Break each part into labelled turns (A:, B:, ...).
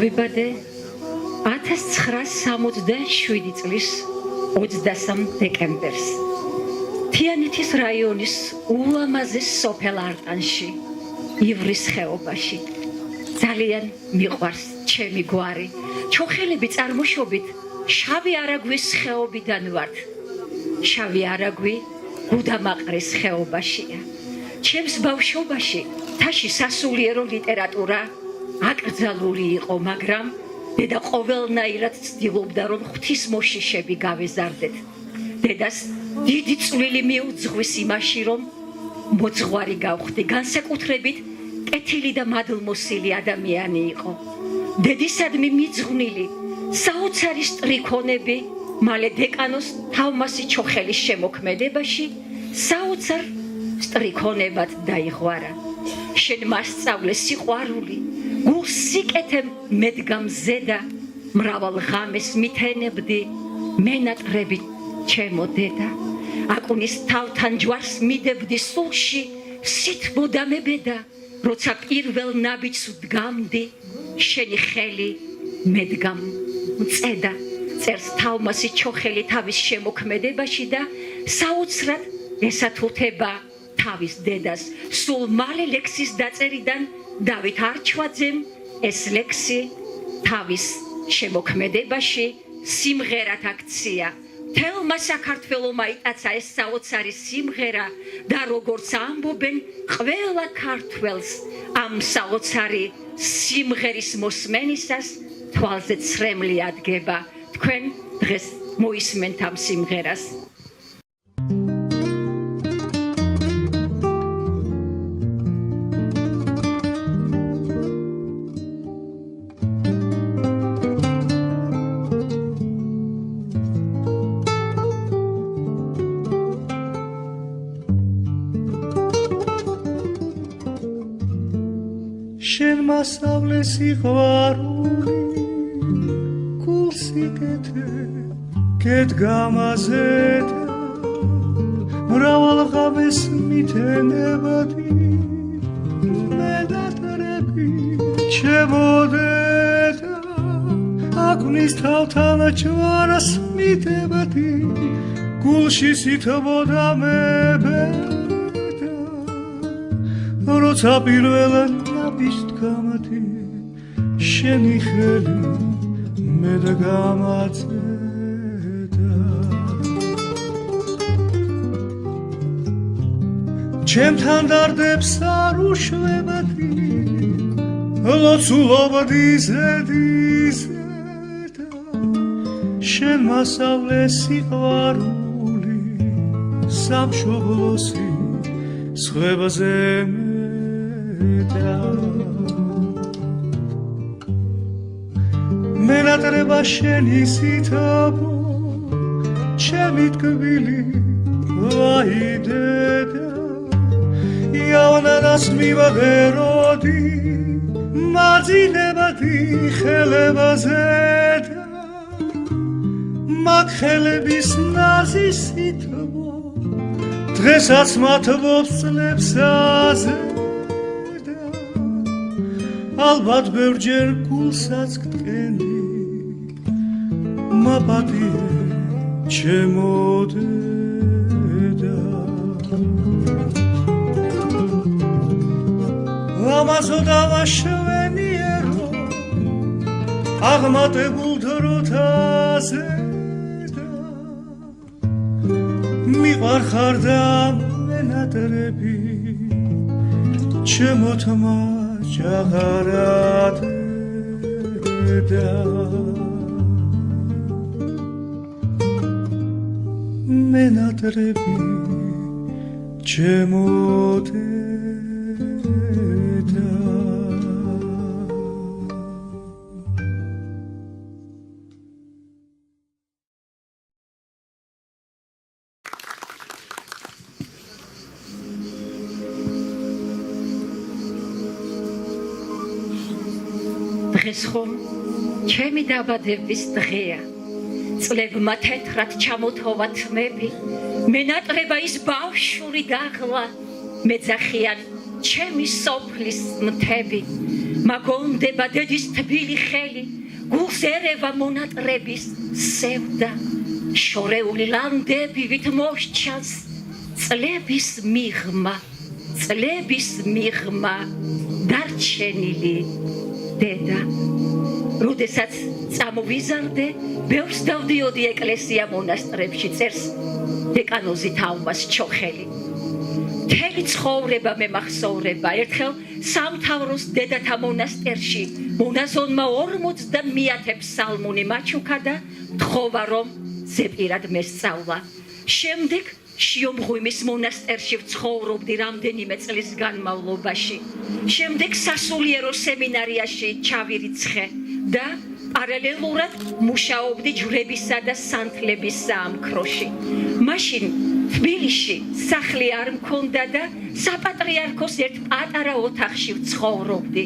A: დავიბადე 1967 წლის 23 დეკემბერს თიანეთის რაიონის ულამაზეს სოფელ არტანში ივრის ხეობაში ძალიან მიყვარს ჩემი გვარი ჩოხელები წარმოშობით შავი არაგვის ხეობიდან ვართ შავი არაგვი გუდამაყრის ხეობაშია ჩემს ბავშვობაში თაში სასულიერო ლიტერატურა აკრძალული იყო მაგრამ დედა ყოველნაირად ცდილობდა რომ ღვთისმოშიშები გავეზარდეთ დედას დიდი წვლილი მიუძღვის იმაში რომ მოძღვარი გავხდი განსაკუთრებით კეთილი და მადლმოსილი ადამიანი იყო დედისადმი მიძღვნილი საოცარი სტრიქონები მალე დეკანოს თავმასი ჩოხელის შემოქმედებაში საოცარ სტრიქონებად დაიღვარა შენ მასწავლე სიყვარული გულს სიკეთემ მედგა მზედა მრავალ ღამეს მითენებდი მენატრებით ჩემო დედა აკუნის თავთან ჯვარს მიდებდი სულში სითბოდა მებედა როცა პირველ ნაბიჯს ვდგამდი შენი ხელი მედგა მწედა წერს თავმასი ჩოხელი თავის შემოქმედებაში და საოცრად ესათუთება თავის დედას სულ მალე ლექსის დაწერიდან დავით არჩვაძემ ეს ლექსი თავის შემოქმედებაში სიმღერად აქცია თელმა საქართველოს აიტაცა ეს საოცარი სიმღერა და როგორც ამბობენ ყველა ქართველს ამ საოცარი სიმღერის მოსმენისას თვალზე ცრემლი ადგება თქვენ დღეს მოისმენთ ამ სიმღერას
B: შენ მასავლე სიყვარული გულს იკეთე კედგამაზედა მრავალ ღამეს მითენებდი მენატრები ჩემო დედა აკუნის თავთან ჯვარს მიდებდი გულში სითბოდა მებედა როცა პირველ ვისდგამდი შენი ხელი მედგა მაწედა ჩემთან დარდებს არ უშვებდი ლოცულობდი ზედიზედა შენ მასავლე სიყვარული სამშობლოსი სხვებზე მენატრება შენი სითბო ჩემი ტკბილი ვაი დედა იავნანას მივაღეროდი მაძინებადი ხელებაზე მაგ ხელების ნაზი სითბო დღესაც მათბობს წლებსაზე ალბათ ბევრჯერ გულსაც გტკენდი მაპატიე ჩემო დედა ლამაზო დავაშვენიერო აღმატებულ დროთაზე მიყვარხარ და მენატრები ჩემო თმა ჯაღარად და მენატრები ჩემო დედა
A: დღეს ხომ ჩემი დაბადების დღეა წლებმა თეთრად ჩამოთოვა თმები მენატრება ის ბავშვური დაღლა მეძახიან ჩემი სოფლის მთები მაგონდება დედის თბილი ხელი გულს ერევა მონატრების სევდა შორეული ლანდები ვით მოსჩანს წლების მიღმა დარჩენილი დედა როდესაც წამოვიზარდე ბევრს დავდიოდი ეკლესია მონასტრებში წერს დეკანოზი თაუმას ჩოხელი მთელი ცხოვრება მე მახსოვრება ერთხელ სამთავროს დედათა მონასტერში მონაზონმა 50 ფსალმუნი მაჩუქა და თხოვა რომ ზეპირად მესწავლა შემდეგ შიომღვიმის მონასტერში ვცხოვრობდი რამდენიმე წლის განმავლობაში შემდეგ სასულიერო სემინარიაში ჩავირიცხე და პარალელურად მუშაობდი ჯვრებისა და სანთლების საამქროში მაშინ თბილისში სახლი არ მქონდა და საპატრიარქოს ერთ პატარა ოთახში ვცხოვრობდი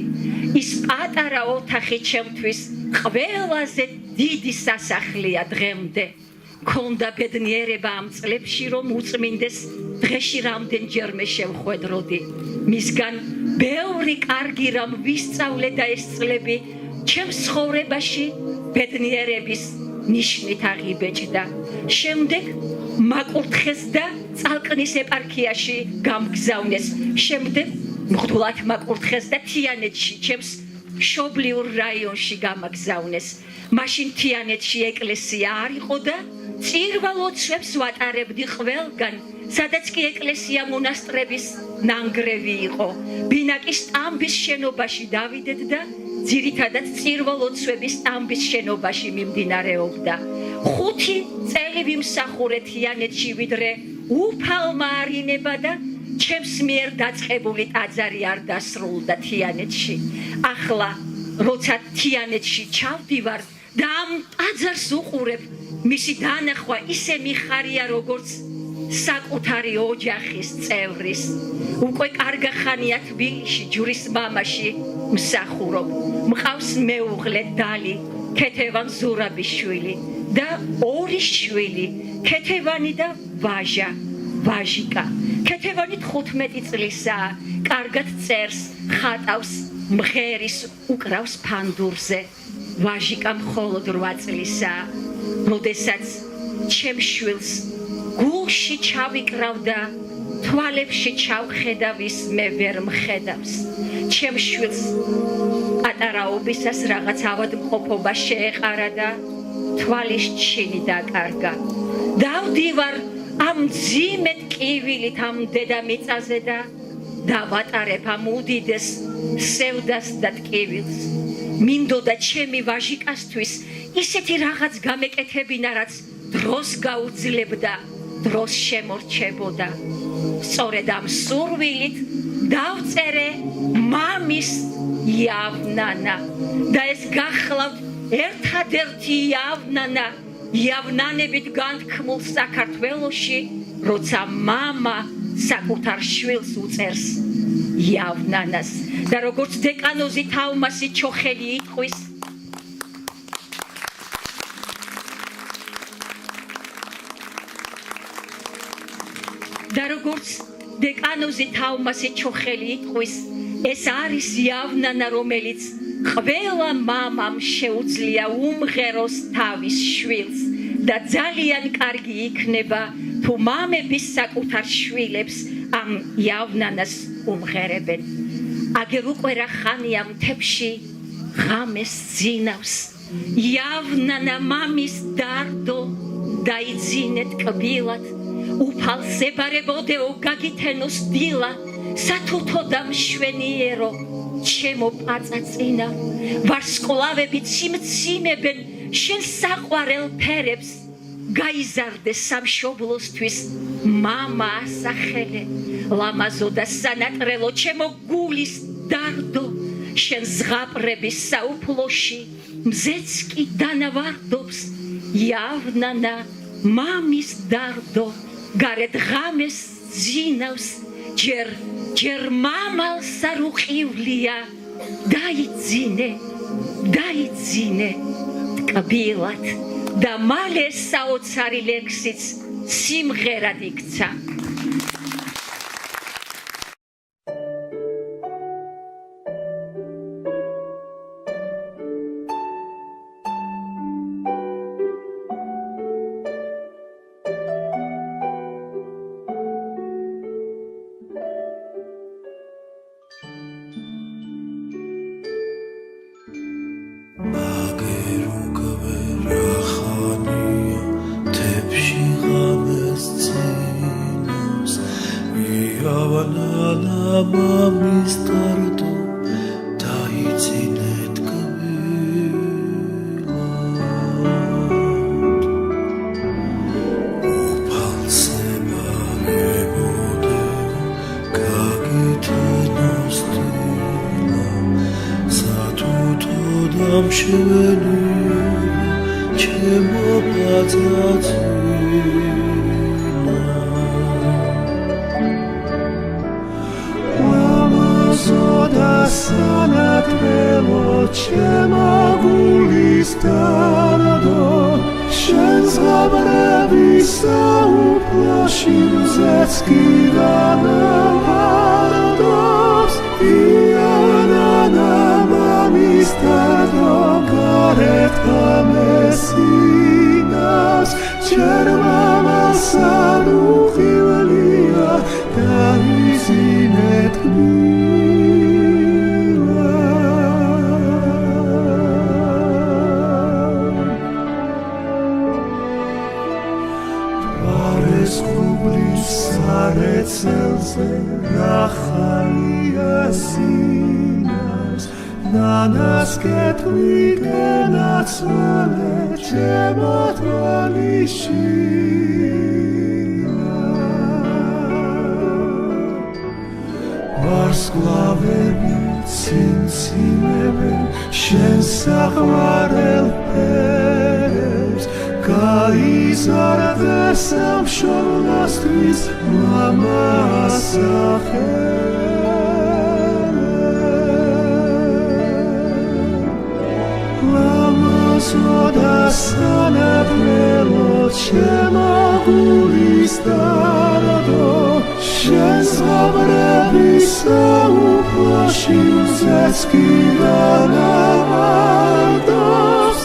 A: ის პატარა ოთახი ჩემთვის ყველაზე დიდი სასახლეა დღემდე მქონდა ბედნიერება ამ წლებში რომ უწმინდეს დღეში რამდენჯერმე შევხვედროდი მისგან ბევრი კარგი რამ ვისწავლე და ეს წლები ჩემს ცხოვრებაში ბედნიერების ნიშნით აღიბეჭდა შემდეგ მაკურთხეს და წალკნის ეპარქიაში გამგზავნეს შემდეგ მღვდლად მაკურთხეს და თიანეთში ჩემს მშობლიურ რაიონში გამაგზავნეს მაშინ თიანეთში ეკლესია არ იყო და წირვალოცვებს ვატარებდი ყველგან სადაც კი ეკლესია მონასტრების ნანგრევი იყო ბინაკის სტამბის შენობაში დავიდეთ და ძირითადად წირვალოცვების სტამბის შენობაში მიმდინარეობდა 5 წელი ვიმსახურე თიანეთში ვიდრე უფალმა არინება და ჩემს მიერ დაწყებული ტაძარი არ დასრულდა თიანეთში ახლა როცა თიანეთში ჩავდივარ და ამ ტაძარს უყურებ მისი დანახვა ისე მიხარია როგორც საკუთარი ოჯახის წევრის უკვე კარგახანია თბილისში ჯვრის მამაში მსახურობ მყავს მეუღლე დალი ქეთევან ზურაბიშვილი და 2 შვილი ქეთევანი და ვაჟიკა ქეთევანი 15 წლისაა კარგად წერს ხატავს მღერის უკრავს ფანდურზე ვაჟიკა მხოლოდ 8 წლისაა როდესაც ჩემს შვილს გულში ჩავიკრავდა თვალებში ჩავხედავ ის მე ვერ მხედავს ჩემს შვილს პატარაობისას რაღაც ავადმყოფობა შეეყარა და თვალის ჩინი დაკარგა დავდივარ ამ ძიმედ კივილით ამ დედამიწაზე და დავატარებ ამ უდიდეს სევდას და ტკივილს მინდოდა ჩემი ვაჟიკასთვის ისეთი რაღაც გამეკეთებინა რაც დროს გაუძლებდა დროს შემორჩებოდა სწორედ ამ სურვილით დავწერე მამის იავნანა და ეს გახლავთ ერთადერთი იავნანა იავნანებით განთქმულ საქართველოში როცა მამა საკუთარ შვილს უწერს იავნანას და როგორც დეკანოზი თაუმასი ჩოხელი იტყვის და როგორც დეკანოზი თაუმასი ჩოხელი იტყვის ეს არის იავნანა რომელიც ყველა მამამ შეუძლია უმღეროს თავის შვილს და ძალიან კარგი იქნება თუ მამების საკუთარ შვილებს ამ იავნანას უმღერებენ აგერ უკვე რა ხანია მთებში ღამეს ძინავს იავნანა მამის დარდო დაიძინეთ კბილად უფალს ებარებოდეო გაგითენოს დილა სათუთო და მშვენიერო ჩემო პაწაწინა ვარსკვლავები ციმციმებენ შენ საყვარელ ფერებს გაიზარდე სამშობლოსთვის მამა ასახელე ლამაზო და სანატრელო ჩემო გულის დარდო შენ ზღაპრების საუფლოში მზეც კი დანავარდობს იავნანა მამის დარდო გარეთ ღამეს ძინავს ჯერ მამალს არ უყივლია დაიძინე ტკბილად და მალე საოცარი ლექსიც სიმღერად იქცა
B: Iavana mamis tardo Daizinet kvilat Upal sebarebode Kagitenostina Satutodam shevenira Chemo patzatzina Zoda sanatrelo chema gulistardo Shens gabrevi sauplashim zetskidana pardos Iana mamistardo garet kamesinas Cherma masanu chivlia Daizinet Sarecelze rachalia sinas Nanas ketwigenats vale Chemot valishina Varsklavebi tsimtsimeben Shen sakhvarel peres Kaizarde sam sholastvis mama sacher Lama zoda sanatrelo chema gulistardo Shen zgabrevi sauplashim zetskidana vardos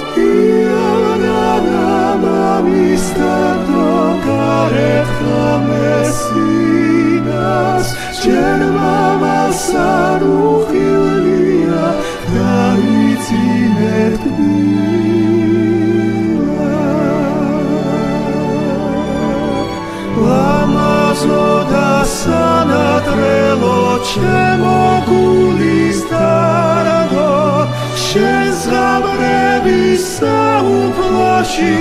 B: Mamistardo garet chamesinas Cherma masanu chivlia Daizinet kvilat Lama zoda sanatrelo chemo gulistardo Shens gabrevi sauplashi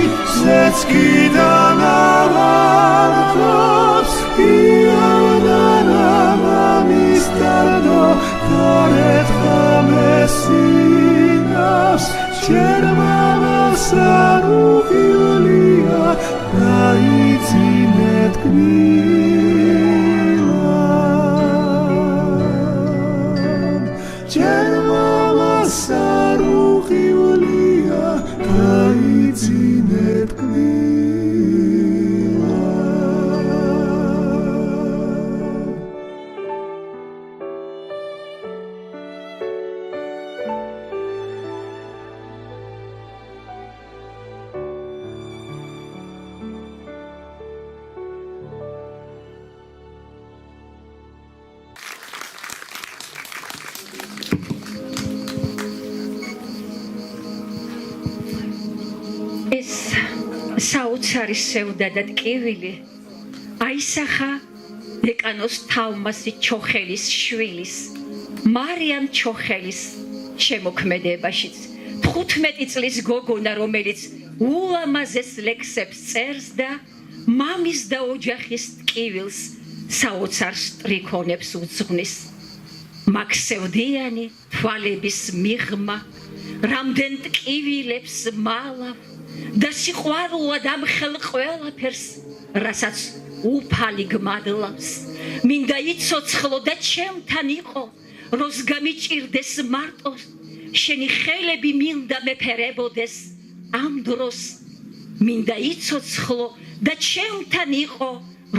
B: Zetskidana vardos Iana mamistardo garet chamesinas Cherma masanu chivlia Daizinet kvilat Cherma masanu chivlia Daizinet kvilat
A: ეს საოცარი სევდა და ტკივილი აისახა დეკანოს თავმასი ჩოხელის შვილის მარიამ ჩოხელის შემოქმედებაშიც 15 წლის გოგონა რომელიც ულამაზეს ლექსებს წერს და მამის და ოჯახის ტკივილს საოცარ სტრიქონებს უძღვნის მაქსევდიანი თვალების მიღმა რამდენ ტკივილებს მალავ და სიყვარულად ამხელ ყველაფერს რასაც უფალი გმადლავს მინდა იცოცხლო და ჩემთან იყო როს გამიჭირდეს მარტო შენი ხელები მინდა მეფერებოდეს ამ დროს მინდა იცოცხლო და ჩემთან იყო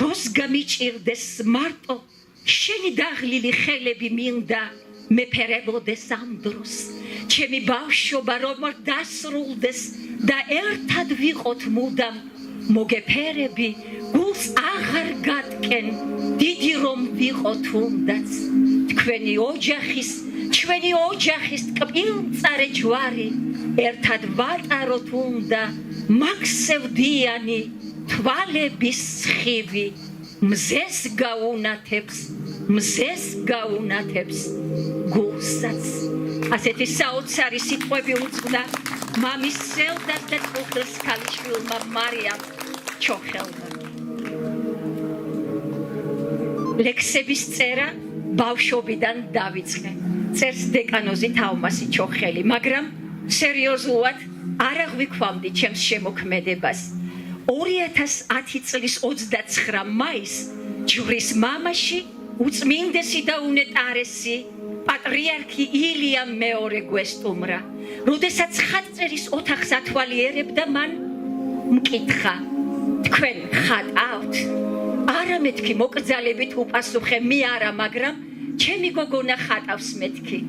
A: როს გამიჭირდეს მარტო შენი დაღლილი ხელები მინდა მეფერებოდეს ამ დროს ჩემი ბავშვობა რომ დასრულდეს და ერთად ვიყოთ მუდამ მოგეფერები გულს აღარ გატკენ დიდი რომ ვიყოთ თუნდაც ჩვენი ოჯახის ტკბილმწარე ჯვარი ერთად ვატაროთ უნდა მაქსევდიანი თვალების სხივი მზეს გაუნათებს გულსაც ასეთი საოცარი სიტყვები უძღვნა მამის სელდას და წყუხილს ქალიშვილმა მარიამ ჩოხელმა ლექსების წერა ბავშვობიდან დავიწყე წერს დეკანოზი თაუმასი ჩოხელი მაგრამ სერიოზულად არ აღვიქვამდი ჩემს შემოქმედებას 2010 წლის 29 მაისს ჯვრის მამაში უწმინდესი და უნეტარესი პატრიარქი ილია მეორე გვესტუმრა როდესაც ხატწერის ოთახს ათვალიერებდა მან მკითხა თქვენ ხატავთ არა მეთქი მოკრძალებით უპასუხე მე არა მაგრამ ჩემი გოგონა ხატავს მეთქი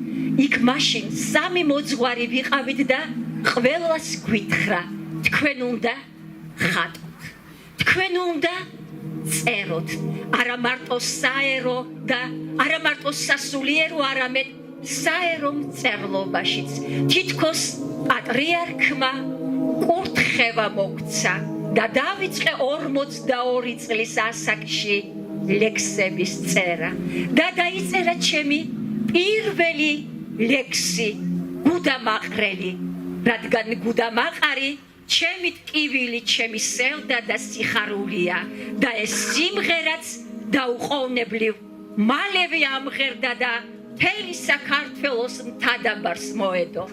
A: იქ მაშინ სამი მოძღვარი ვიყავით და ყველას გვითხრა თქვენ უნდა ხატოთ თქვენ უნდა წეროთ არა მარტო საერო და არა მარტო სასულიერო არამედ საერო მწერლობაშიც თითქოს პატრიარქმა კურთხევა მოგცა და დავიწყე 42 წლის ასაკში ლექსების წერა და დაიწერა ჩემი პირველი ლექსი გუდამაყრელი რადგან გუდამაყარი ჩემი ტკივილი ჩემი სევდა და სიხარულია და ეს სიმღერაც დაუყოვნებლივ მალევე ამღერდა და მთელი საქართველოს მთადაბარს მოედო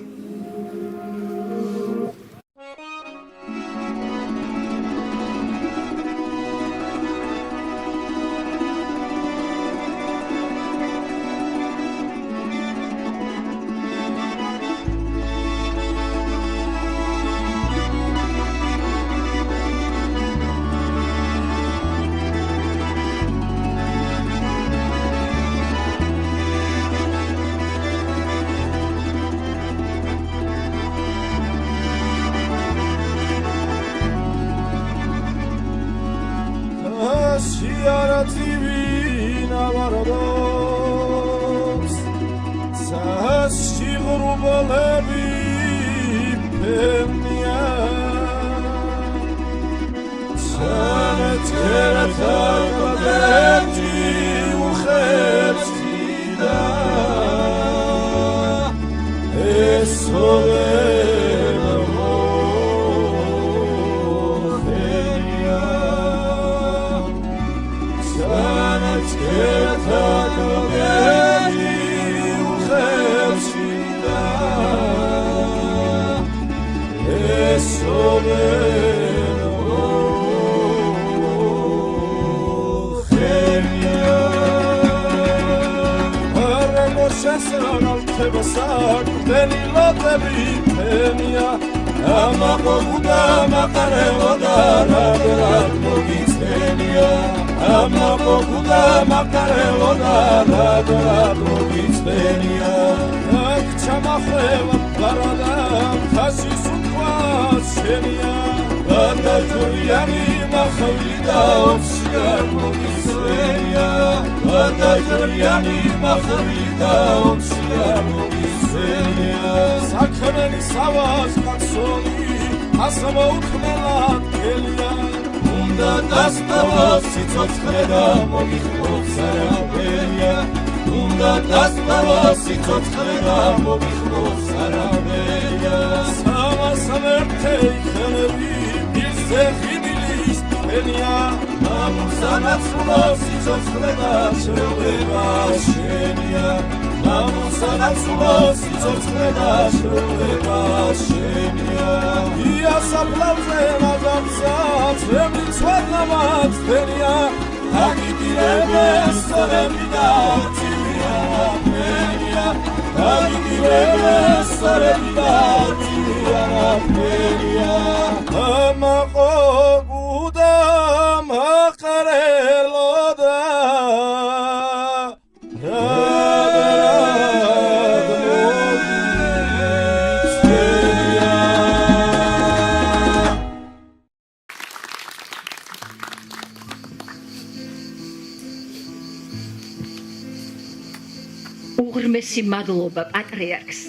A: უღრმესი მადლობა პატრიარქს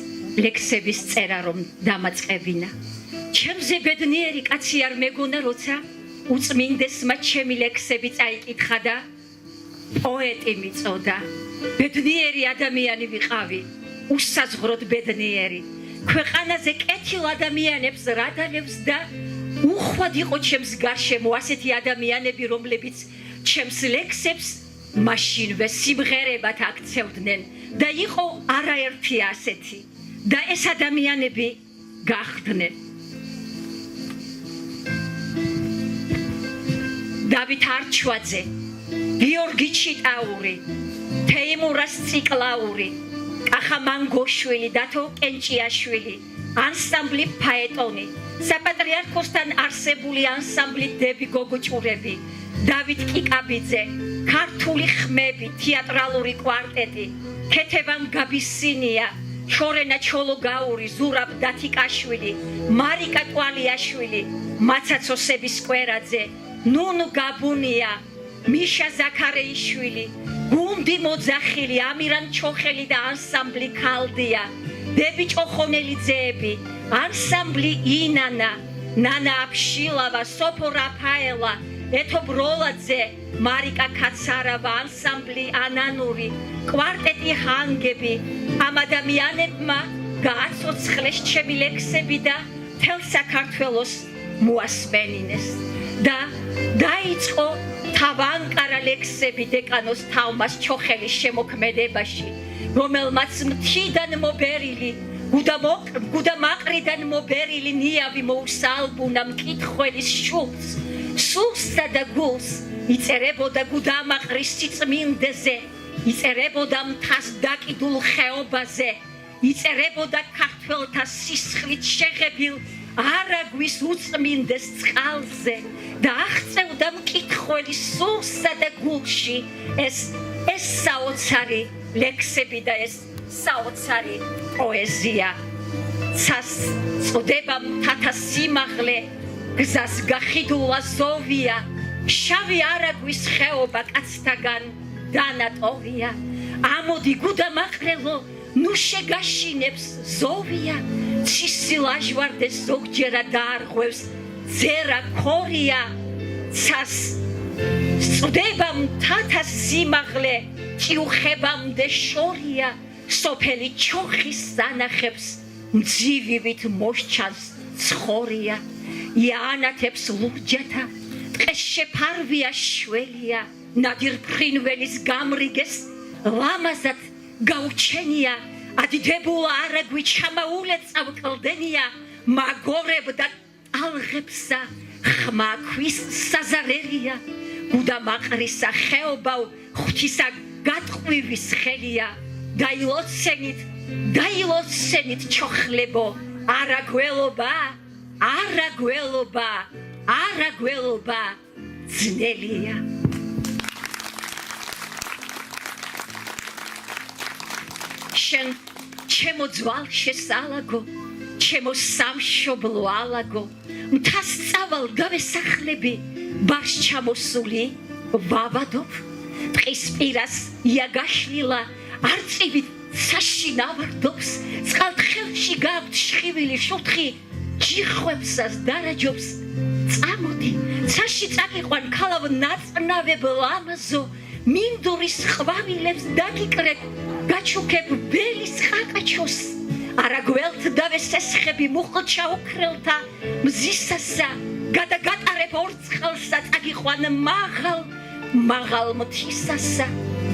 A: ლექსების წერა რომ დამაწყებინა ჩემზე ბედნიერი კაცი არ მეგონა როცა უწმინდესმა ჩემი ლექსები წაიკითხა და პოეტი მიწოდა. ბედნიერი ადამიანი ვიყავი, უსაზღვროდ ბედნიერი. ქვეყანაზე კეთილ ადამიანებს რადალევს და უხვად იყო ჩემს გარშემო ასეთი ადამიანები, რომლებიც ჩემს ლექსებს მაშინვე სიმღერებად აქცევდნენ და იყო არაერთი ასეთი და ეს ადამიანები გახდნენ. დავით არჩვაძე, გიორგი ჩიტაური, თეიმურას ციკლაური, კახა მანგოშვილი, დათო კენჭიაშვილი, ანსამბლი ფაეტონი, საპატრიარქოსთან არსებული ანსამბლი დები გოგოჭურები, დავით კიკაბიძე, ქართული ხმები, თეატრალური კვარტეტი, ქეთევან გაბისინია, შორენა ჩოლოგაური, ზურაბ დათიკაშვილი, მარიკა ტვალიაშვილი, მაცაცო სებისკვერაძე, ნუნ გაბუნია, მიშა ზაქარეიშვილი, გუნდი მოძახილი, ამირან ჩოხელი და ანსამბლი ქალდია, დები ჭოხონელიძეები, ანსამბლი ინანა, ნანა აფშილავა, სოფო რაფაელა, ეთო ბროლაძე, მარიკა კაცარავა, ანსამბლი ანანური, კვარტეტი ჰანგები, ამ ადამიანებმა გააცოცხლეს ჩემი ლექსები და მთელ საქართველოს მოასმენინეს და დაიწყო თავანკარა ლექსები დეკანოს თალმას ჩოხელის შემოქმედებაში, რომელმაც მთიდან მობერილი, გუდამაყრიდან მობერილი ნიავი მოუსალბუნა მკითხველის შულს, სულსა და გულს, იწერებოდა გუდამაყრის სიწმინდეზე, იწერებოდა მთას დაკიდულ ხეობაზე, იწერებოდა ქართველთა სისხლით შეღებილ არაგვის უწმინდეს წყალზე და აღწევდა მკითხველის სულსა და გულში ეს საოცარი ლექსები და ეს საოცარი პოეზია. ცას წდება მთათა სიმაღლე, გზას გახიდულა ზოვია, შავი არაგვის ხეობა კაცთაგან დანატოვია. ამოდი გუდამაყრელო, ნუ შეგაშინებს ზოვია, ცისი ლაჟვარდეს ზოგჯერად დაარღვევს ძერა ქორია. ცას წდება მთათა სიმაღლე, ჭიუხებამდე შორია, სოფელი ჩოხის სანახებს მძივივით მოსჩანს ცხორია. იანათებს ლურჯათა, ტყეს შეფარვია შველია, ნადირ ფრინველის გამრიგეს ლამაზად გაუჩენია, ადიდებულა არაგვი ჩამაულე წავკლდენია, მაგორებდა ალღებსა ხმა ქვის საზარელია, გუდამაყრისა ხეობავ ღვთისა გატყვივის ხელია. დაილოცენით ჩოხლებო, არაგველობა, არაგველობა, არაგველობა ძნელია. შენ ჩემო ძვალ შესალაგო, ჩემო სამშობლო ალაგო, მთას წავალ გავესახლები, ბარს ჩამოსული ვავადობ, ტყის პირას იაგაშლილა, არწივით საშინავარდობს, წყალთხელში გაქვთ შხივილი შუთხი, ჯიხვებსას დარაჯობს. წამოდი, ცაში წაგიყვან ქალავ ნაწნავებ ლამაზო, მინდურის ყვავილებს დაგიკრებ, გაჩუქებ ბელის ხაკაჩოს. არაგველთ დავესესხები მუხლჩა უქრელთა მზისასა, გადაგატარებ ორწყალსა, წაგიყვან მაღალ მთისასა.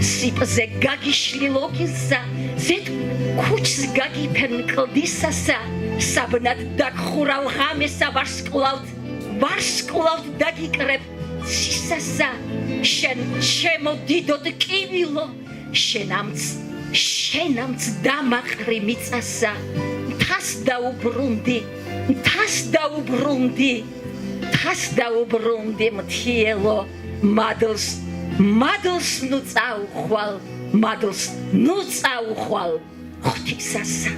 A: სიპზე გაგიშლი ლოგიზა, ზედ ქუჩს გაგიფენ კლდისასა, საბნად დაგხურავ ღამესა, ვარსკვლავთ დაგიკრებ ცისასა. შენ ჩემო დიდოდ კივილო, შენამც დამაყრი მიწასა. მთას დაუბრუნდი მთიელო, მადლს ნუ წაუხვალ ღვთისასა.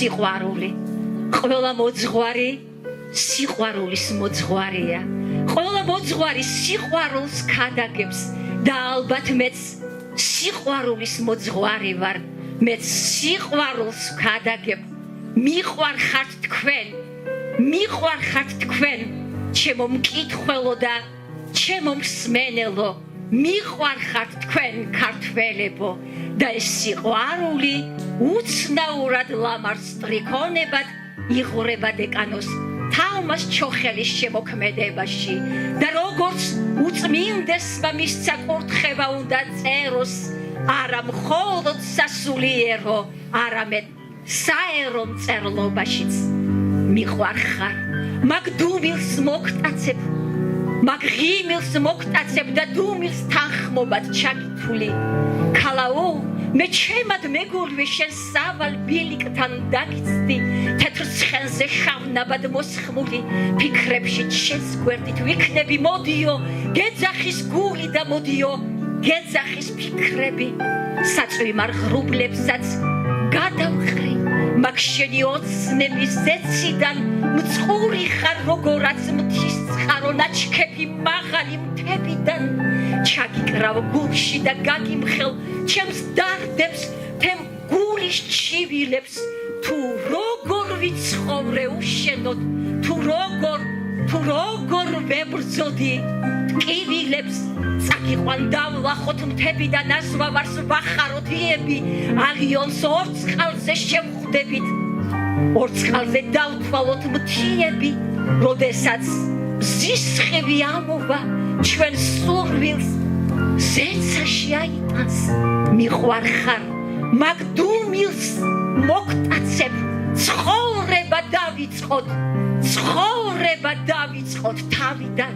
A: სიყვარული ყველა მოძღვარი სიყვარულის მოძღვარია ყველა მოძღვარი სიყვარულს ქადაგებს და ალბათ მეც სიყვარულის მოძღვარი ვარ მეც სიყვარულს ქადაგებ მიყვარხართ თქვენ ჩემო მკითხველო და ჩემო მსმენელო მიყვარხართ თქვენ ქართველებო და ეს სიყვარული უცნაურად ლამარს ტრიქონებად იღურება დეკანოს თამას ჩოხელის შემოქმედებაში და როგორც უწმინდესმა მისცა კურთხევა უნდა წეროს არა მხოლოდ სასულიერო არამედ საერო მწერლობაშიც მიყვარხარ მაგ დუმილს მოგტაცებ მაგ ღიმილს მოგტაცებ და დუმილს თანხმობად ჩაკითული ქალაო მე ჩემად მეგულვე შენ სავალ ბილიკთან დაგიცდი თეთრ ცხენზე შავნაბად მოსხმული ფიქრებში შენს გვერდით ვიქნები მოდიო გეძახის გული და მოდიო გეძახის ფიქრები საწვიმარ ღრუბლებსაც გადავხრი მაგ შენი ოცნების ზეციდან მწყური ხარ როგორაც მთის ცხარო ნაჩქეფი მაღალი მთებიდან ჩაგიკრავ გულში და გაგიმხელ ჩემს დარდებს თემ გულის ჩივილებს თუ როგორ ვიცხოვრე უშენოდ თუ როგორ ვებრძოდი ტკივილებს წაგიყვან დავლახოთ მთებიდან ასვავარს ვახაროთ იები აღიონს ორწყალზე შევხვდებით ორწყალზე დავთვალოთ მთიები როდესაც ზისხევი ამოვა ჩვენ სურვილს ზეცაში აიტანს მიყვარხარ მაგ დუმილს მოგტაცებ ცხოვრება დავიწყოთ თავიდან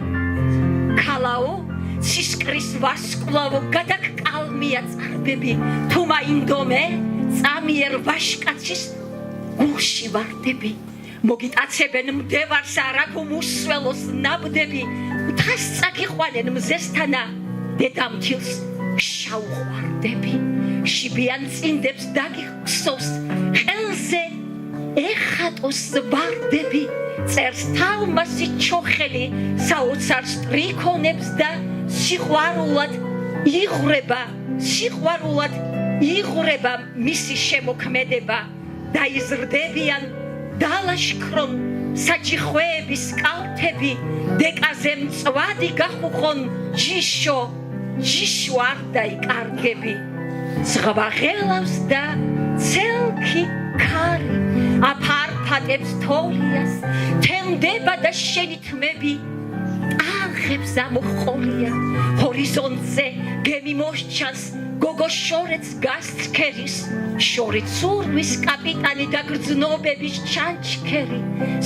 A: ქალაო ცისკრის ვარსკვლავო გადაგკალმია წარბები თუ მაინდომე წამიერ ვაშკაცის გულში ვარდები მოგიტაცებენ მდევარს არა გუმუსველოს ნაბდები უთას წაგიყვანენ მზესთანა დედამთილს შაუყვარდები შიბიან წინდებს დაგიხსოვს ხელზე ეხატოს ვარდები წერს თავმასი ჩოხელი საოცარს ტრიქონებს და სიყვარულად იღვრება მისი შემოქმედება დაიზრდებიან დალაშქრონ საჭიხვეების კალთები დეკაზე მწვადი გახუხონ ჯიშო არ დაიკარგები ზღვაღელავს და ცელქი ქარი აფარფატებს თოლიას თენდება და შენი თმები ტალღებს ამოხოლია ჰორიზონტზე გემი მოსჩანს გოგო შორეც გასცქერის შორით სურვის კაპიტანი და გრძნობების ჩანჩქერი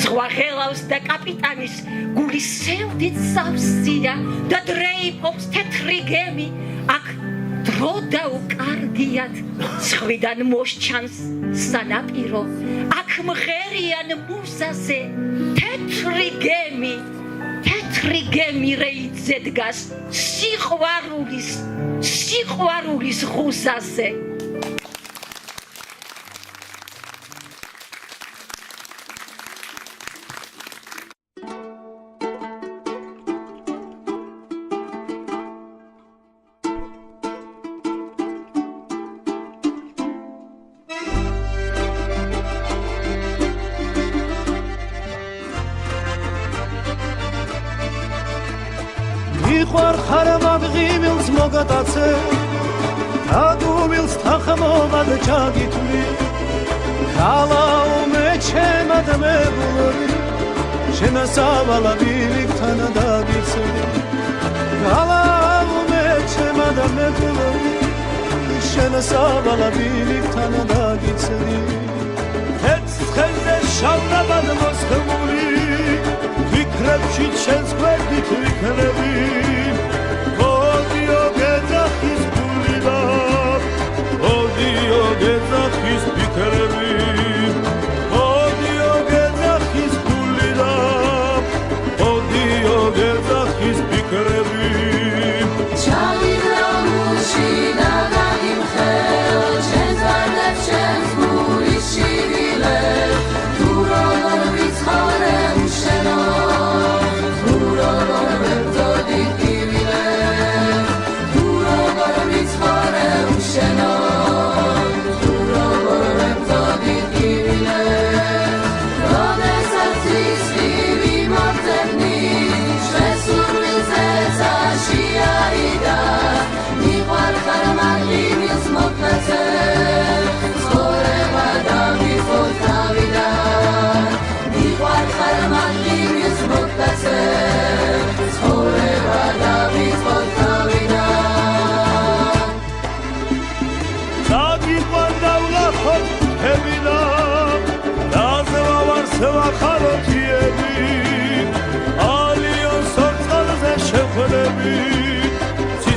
A: ზღვაღელავს და კაპიტანის გული სევდით სავსია და დრეიფობს თეთრი გემი აქ დრო დაუკარგიათ ზღვიდან მოსჩანს სანაპირო აქ მღერიან მუზაზე თეთრი გემი რეიდზე დგას სიყვარულის ღუზაზე
B: მიყვარ ხარ მაღიმილს მოგატაცე აგუმილს თანხმობად ჩაგითვლი ქალაუმე ჩემადმებული შემასავალა ბილიქთან დაგიცდი ქალაუმე ჩემადმებული შემასავალა ბილიქთან დაგიცდი ეს ხელზე შავნაბად მოსხმული ფიქრებში შენს გვერდით ვიქნები ოდიო გეძახის გული და ოდიო გეძახის ფიქრები ოდიო გეძახის გული და ოდიო გეძახის ფიქრები ჩავიდრამუში და გამიხელ ჩემს ვარდებს ჩემს გულის შივილე თუ როგორ ვიცხოვრე უშენო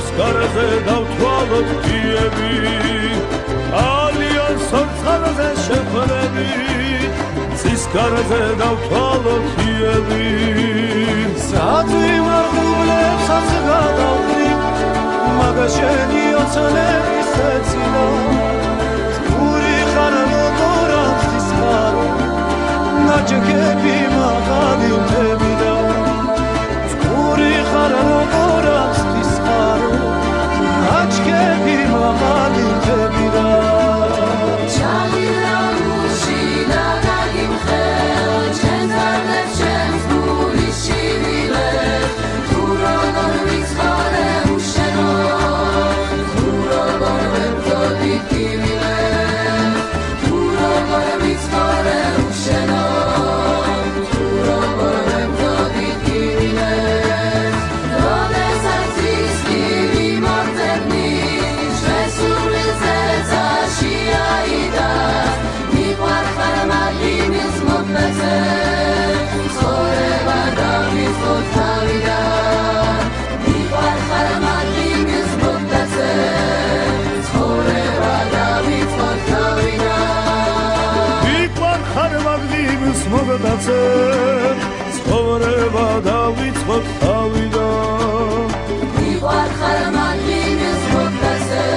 B: ცისკარზე დავთვალოთ დიები ალიან სორცხალზე შეხვდები ცისკარზე დავთვალოთ დიები საძვი მარღულებსაც გადავდრი მაგა შენი ოცნების ეცინა სტური ხარ როგორ ამის ხარო ნაჭკები მაღალი მთები და სტური ხარ როგორ ამის ხარო ნაჭკები მაღალი მთები და ცხოვრება დავიწყოთ თავიდან
C: მიყვარხარ მადლინეს მოკაზე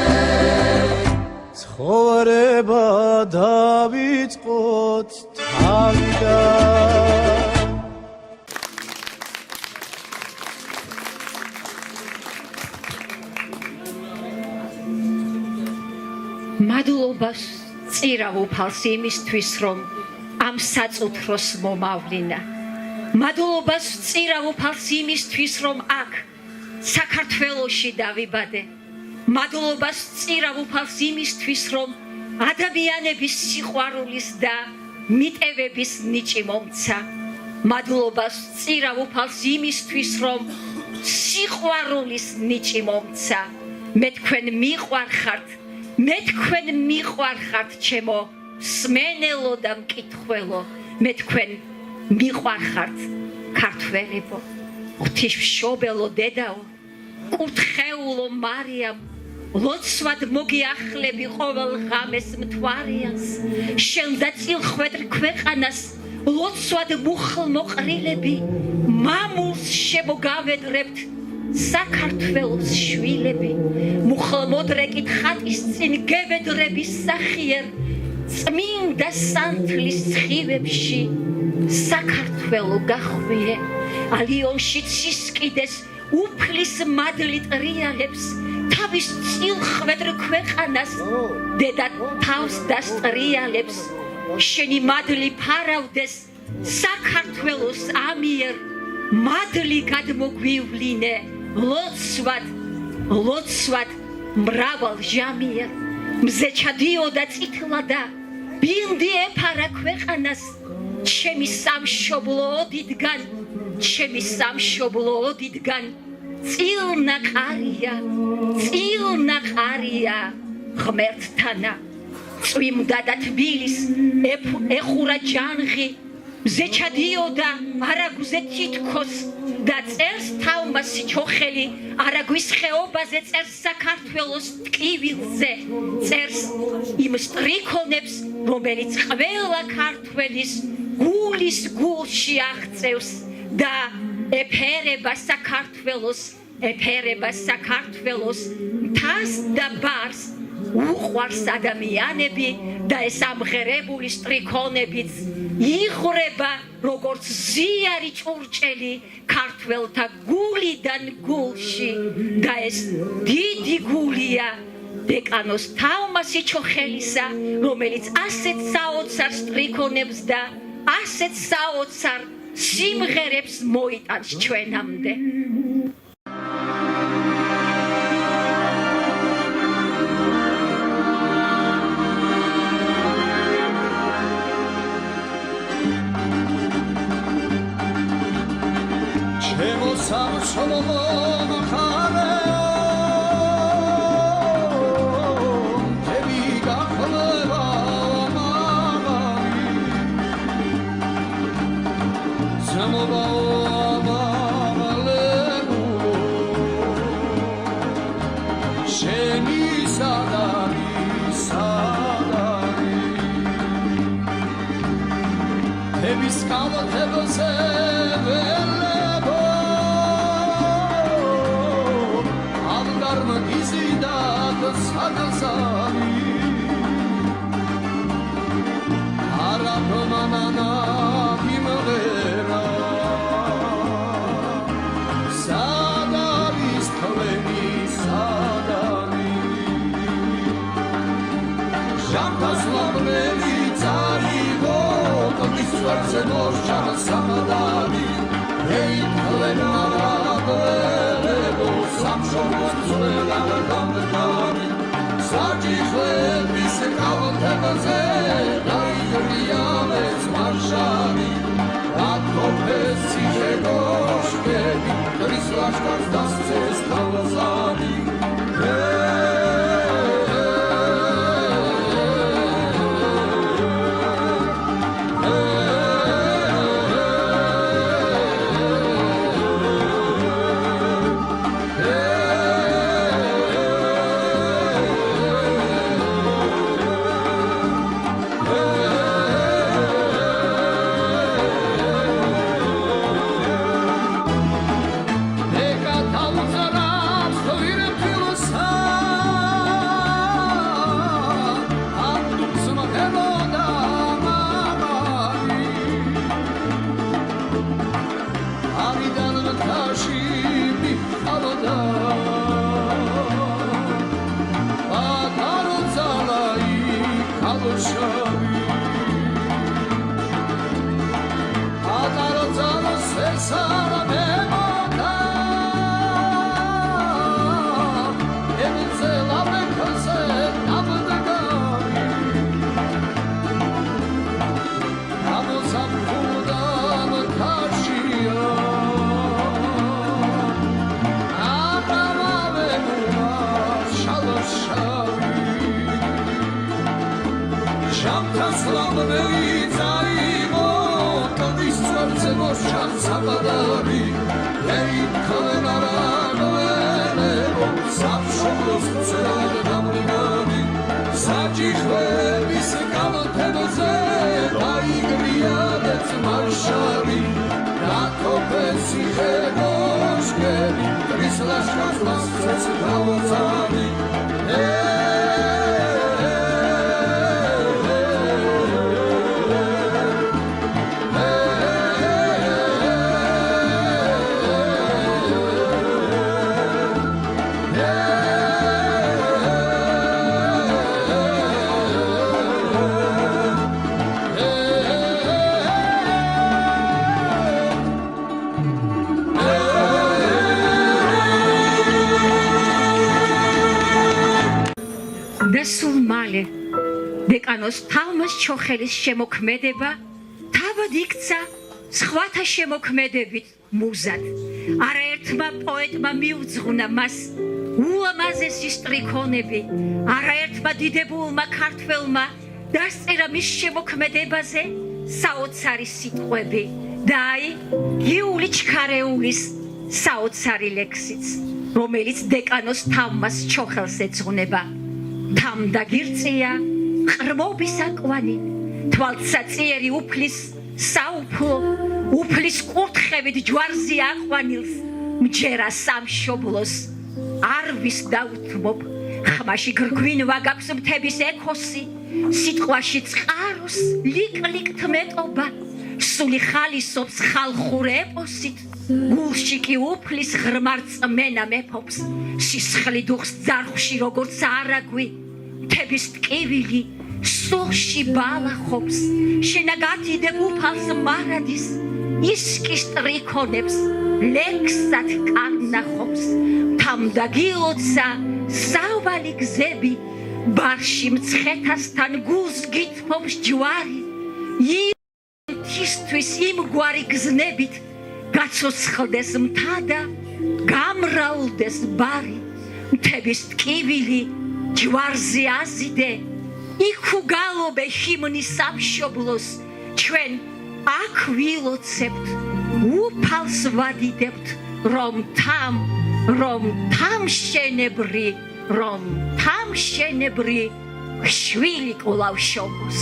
B: ცხოვრება დავიწყოთ თავიდან
A: მადლობას წირავ უფალს იმისთვის რომ ამ საწუთროს მომავლინა მადლობას წირავ უფალს იმისთვის რომ აქ საქართველოში დავიბადე მადლობას წირავ უფალს იმისთვის რომ ადამიანების სიყვარულის და მიტევების ნიჭი მომცა მადლობას წირავ უფალს იმისთვის რომ სიყვარულის ნიჭი მომცა მე თქვენ მიყვარხართ მე თქვენ მიყვარხართ ჩემო სმენელო და მკითხველო მე თქვენ მიყვარხართ ქართველებო ღვთისმშობელო დედაო კურთხეულო მარიამ ლოცვად მოგიახლები ყოველ ღამეს მთვარიანს შენ და წილხვედრ ქვეყანას ლოცვად მუხლმოყრილები მამულს შემოგავედრებთ საქართველოს შვილები მუხლმოდრეკით ხატის წინ გევედრების სახიერ წმინდა სანთლის სხივებში საქართველო გახვიე ალიონში ცისკიდეს უფლის მადლი ტრიალებს თავის წილხვედრ ქვეყანას დედა თავს დასტრიალებს შენი მადლი ფარავდეს საქართველოს ამიერ მადლი გადმოგვივლინე ლოცვად მრავალ ჟამიერ მზე ჩადიოდა წითლადა ბინდი ეფარა ქვეყანას ჩემი სამშობლო ოდითგან წილნაყარია ღმერთთანა წვიმდა და თბილის ეხურა ჯანღი მზე ჩადიოდა არაგვზე თითქოს და წერს თავმასი ჩოხელი არაგვის ხეობაზე წერს საქართველოს ტკივილზე წერს იმ სტრიქონებს რომელიც ყველა ქართველის გულის გულში აღწევს და ეფერება საქართველოს მთას და ბარს უყვარს ადამიანები და ეს ამღერებული სტრიქონებიც იღვრება როგორც ზიარი ჭურჭელი ქართველთა გულიდან გულში და ეს დიდი გულია დეკანოს თავმასი ჩოხელისა რომელიც ასეთ საოცარ სტრიქონებს და ასეთ საოცარ სიმღერებს მოიტანს ჩვენამდე დეკანოს თალმას ჩოხელის შემოქმედება თავად იქცა სხვათა შემოქმედებით მუზად. არაერთმა პოეტმა მიუძღვნა მას ულამაზესი სტრიქონები, არაერთმა დიდებულმა ქართველმა დასწერა მის შემოქმედებაზე საოცარი სიტყვები და აი გიული ჩქარეულის საოცარი ლექსიც, რომელიც დეკანოს თალმას ჩოხელს ეძღვნება. თამდაგირწია ყრმობის აკვანი, თვალსაწიერი უფლის საუფლო, უფლის კურთხევით ჯვარზე აყვანილს, მჯერა სამშობლოს არ ვის დაუთმობ, ხმაში გრგვინვა გაქვს მთების ექოსი, სიტყვაში წყაროს ლიკ-ლიკთ მეტობა, სული ხალისობს ხალხურ ეპოსით, გულში კი უფლის ღრმა რწმენა მეფობს, სისხლი დუხს ძარღვში როგორც არაგვი, მთების ტკივილი სულში ბალახობს, შენაგათი დებუფალს მარადის, ისკის ტრიქონებს ლექსად კარნახობს, თამდაგილოცა საუბალი გზები, ბარში მცხეთასთან გულს გითმობს ჯვარი, ისთვის იმგვარი გზნებით გაცოცხლდეს მთა და გამრავლდეს ბარი, მთების ტკივილი ჯვარზე აზიდე, იქ უგალობე ჰიმნის სამშობლოს, ჩვენ აქ ვილოცებთ, უფალს ვადიდებთ, რომ თამშენებრი შვილი კვლავ შობოს.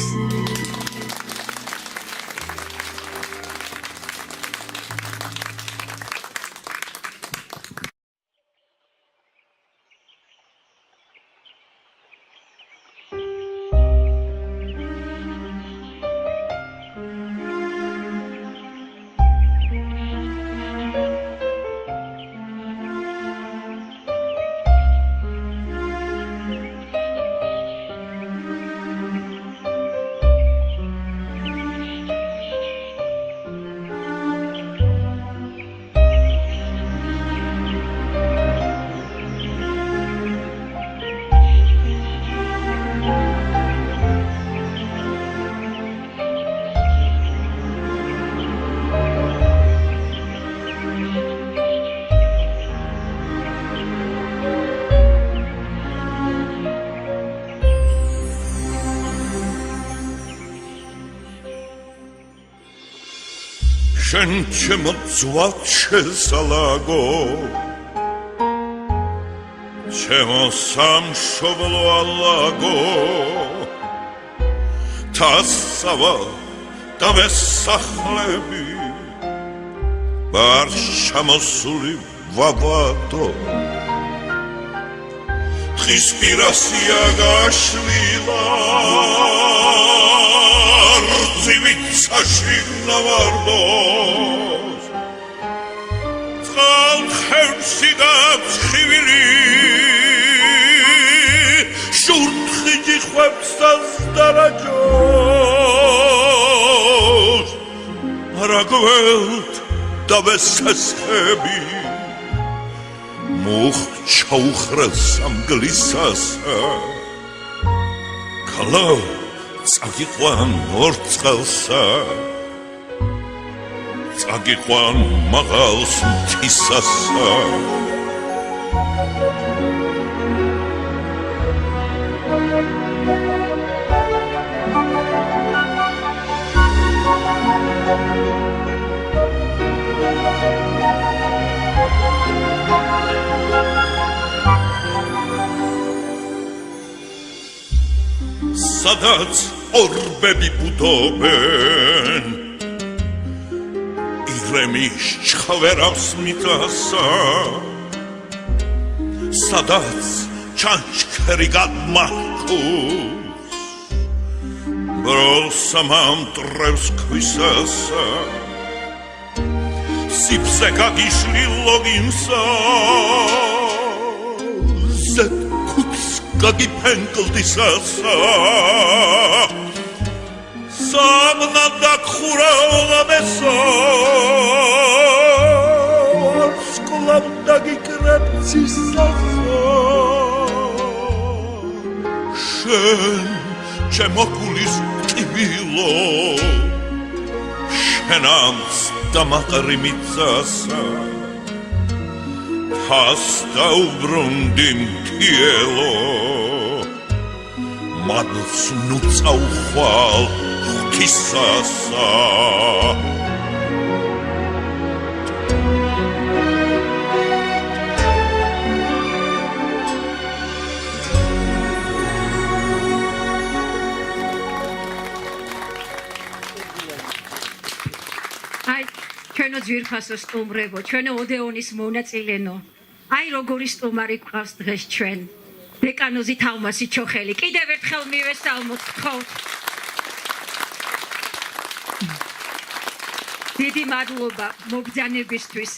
B: შენ ჩემო ძვად შესალაგო, ჩემო სამშობლო ალაგო, თასავა და მესახლები, ბარს ჩამოსული ვავადო, თხის პირასია გაშლილა, ცივიცაში ნავარდოს, წყალთხევსი და ცხივილი, შურთხი ჯიხვებს დასდარაჯოს, რა გველთ დავესესხები მოხჩაუხრელ სამგლისასა გალავ წაგიყვან ორ წყალსა წაგიყვან მაღალს მთისასა სადაც ორბები ბუდობენ ირემის ჩხავერავს მიწასა სადაც ჩანჩქერი გადმახტულს ბროსა მამტრევს ქვისასა სიფზე გაგიშლი ლოგინსა ზედ ქუთს გაგიფენკლდისასა სამნა დახურავლამესა სკლავ დაგიკრებცისასა შენ ჩემო გულის ტიბილო შენამს დამაყრიმიცასა Hasta ubrundim tielo Madus nuts auchwal kisasa
A: Ai, ჩვენო ძვირფასო სტუმრებო, ჩვენო ოდეონის მონაწილენო. Ai როგორი სტუმარი გვყავს დღეს ჩვენ. დეკანოზი თალმასი ჩოხელი. კიდევ ერთხელ მივესალმოთ გთხოვთ. დიდი მადლობა მობრძანებისთვის.